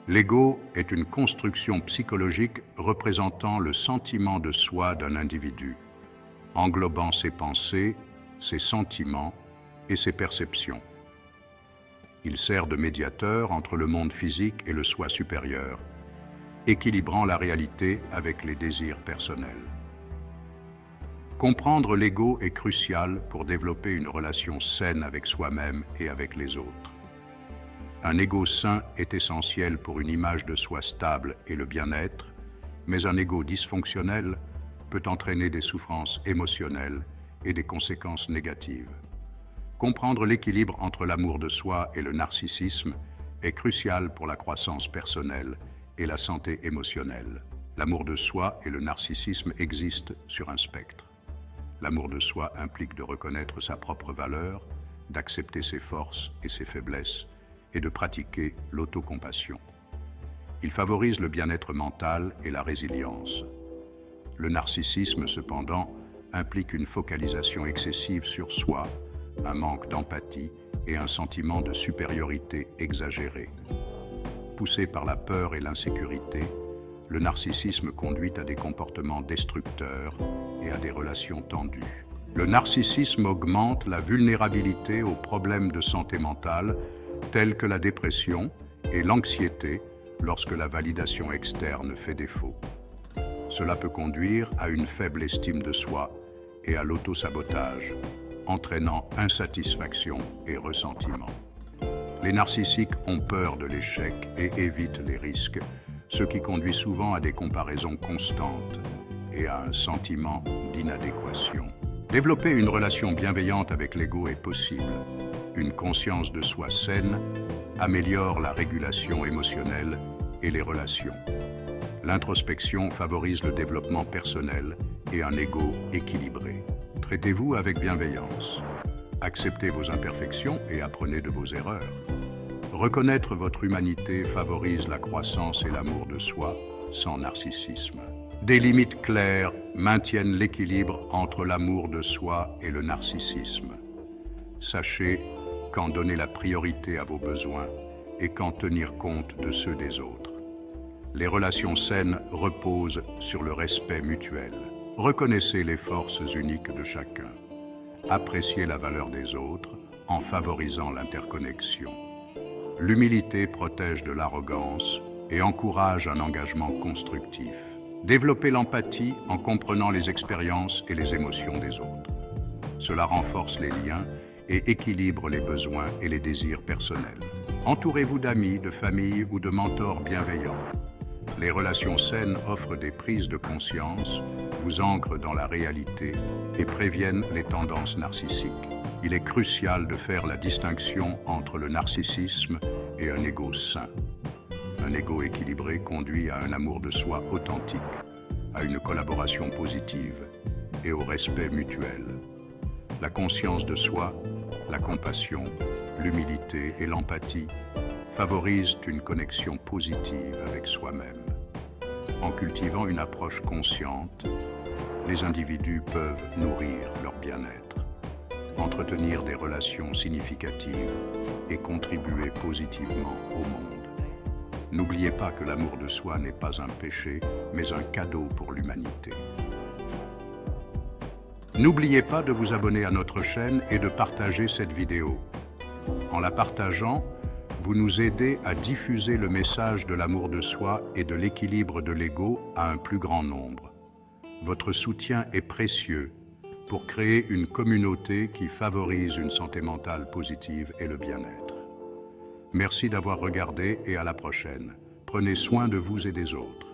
L'ego est une construction psychologique représentant le sentiment de soi d'un individu, englobant ses pensées, ses sentiments et ses perceptions. Il sert de médiateur entre le monde physique et le soi supérieur, équilibrant la réalité avec les désirs personnels. Comprendre l'ego est crucial pour développer une relation saine avec soi-même et avec les autres. Un ego sain est essentiel pour une image de soi stable et le bien-être, mais un ego dysfonctionnel peut entraîner des souffrances émotionnelles et des conséquences négatives. Comprendre l'équilibre entre l'amour de soi et le narcissisme est crucial pour la croissance personnelle et la santé émotionnelle. L'amour de soi et le narcissisme existent sur un spectre. L'amour de soi implique de reconnaître sa propre valeur, d'accepter ses forces et ses faiblesses, et de pratiquer l'autocompassion. Il favorise le bien-être mental et la résilience. Le narcissisme, cependant, implique une focalisation excessive sur soi, un manque d'empathie et un sentiment de supériorité exagéré. Poussé par la peur et l'insécurité, le narcissisme conduit à des comportements destructeurs et à des relations tendues. Le narcissisme augmente la vulnérabilité aux problèmes de santé mentale tels que la dépression et l'anxiété lorsque la validation externe fait défaut. Cela peut conduire à une faible estime de soi et à l'autosabotage, entraînant insatisfaction et ressentiment. Les narcissiques ont peur de l'échec et évitent les risques, ce qui conduit souvent à des comparaisons constantes et à un sentiment d'inadéquation. Développer une relation bienveillante avec l'ego est possible. Une conscience de soi saine améliore la régulation émotionnelle et les relations. L'introspection favorise le développement personnel et un ego équilibré. Traitez-vous avec bienveillance. Acceptez vos imperfections et apprenez de vos erreurs. Reconnaître votre humanité favorise la croissance et l'amour de soi sans narcissisme. Des limites claires maintiennent l'équilibre entre l'amour de soi et le narcissisme. Sachez quand donner la priorité à vos besoins et quand tenir compte de ceux des autres. Les relations saines reposent sur le respect mutuel. Reconnaissez les forces uniques de chacun. Appréciez la valeur des autres en favorisant l'interconnexion. L'humilité protège de l'arrogance et encourage un engagement constructif. Développez l'empathie en comprenant les expériences et les émotions des autres. Cela renforce les liens et équilibre les besoins et les désirs personnels. Entourez-vous d'amis, de famille ou de mentors bienveillants. Les relations saines offrent des prises de conscience, vous ancrent dans la réalité et préviennent les tendances narcissiques. Il est crucial de faire la distinction entre le narcissisme et un ego sain. Un ego équilibré conduit à un amour de soi authentique, à une collaboration positive et au respect mutuel. La conscience de soi, la compassion, l'humilité et l'empathie favorisent une connexion positive avec soi-même. En cultivant une approche consciente, les individus peuvent nourrir leur bien-être, entretenir des relations significatives et contribuer positivement au monde. N'oubliez pas que l'amour de soi n'est pas un péché, mais un cadeau pour l'humanité. N'oubliez pas de vous abonner à notre chaîne et de partager cette vidéo. En la partageant, vous nous aidez à diffuser le message de l'amour de soi et de l'équilibre de l'ego à un plus grand nombre. Votre soutien est précieux pour créer une communauté qui favorise une santé mentale positive et le bien-être. Merci d'avoir regardé et à la prochaine. Prenez soin de vous et des autres.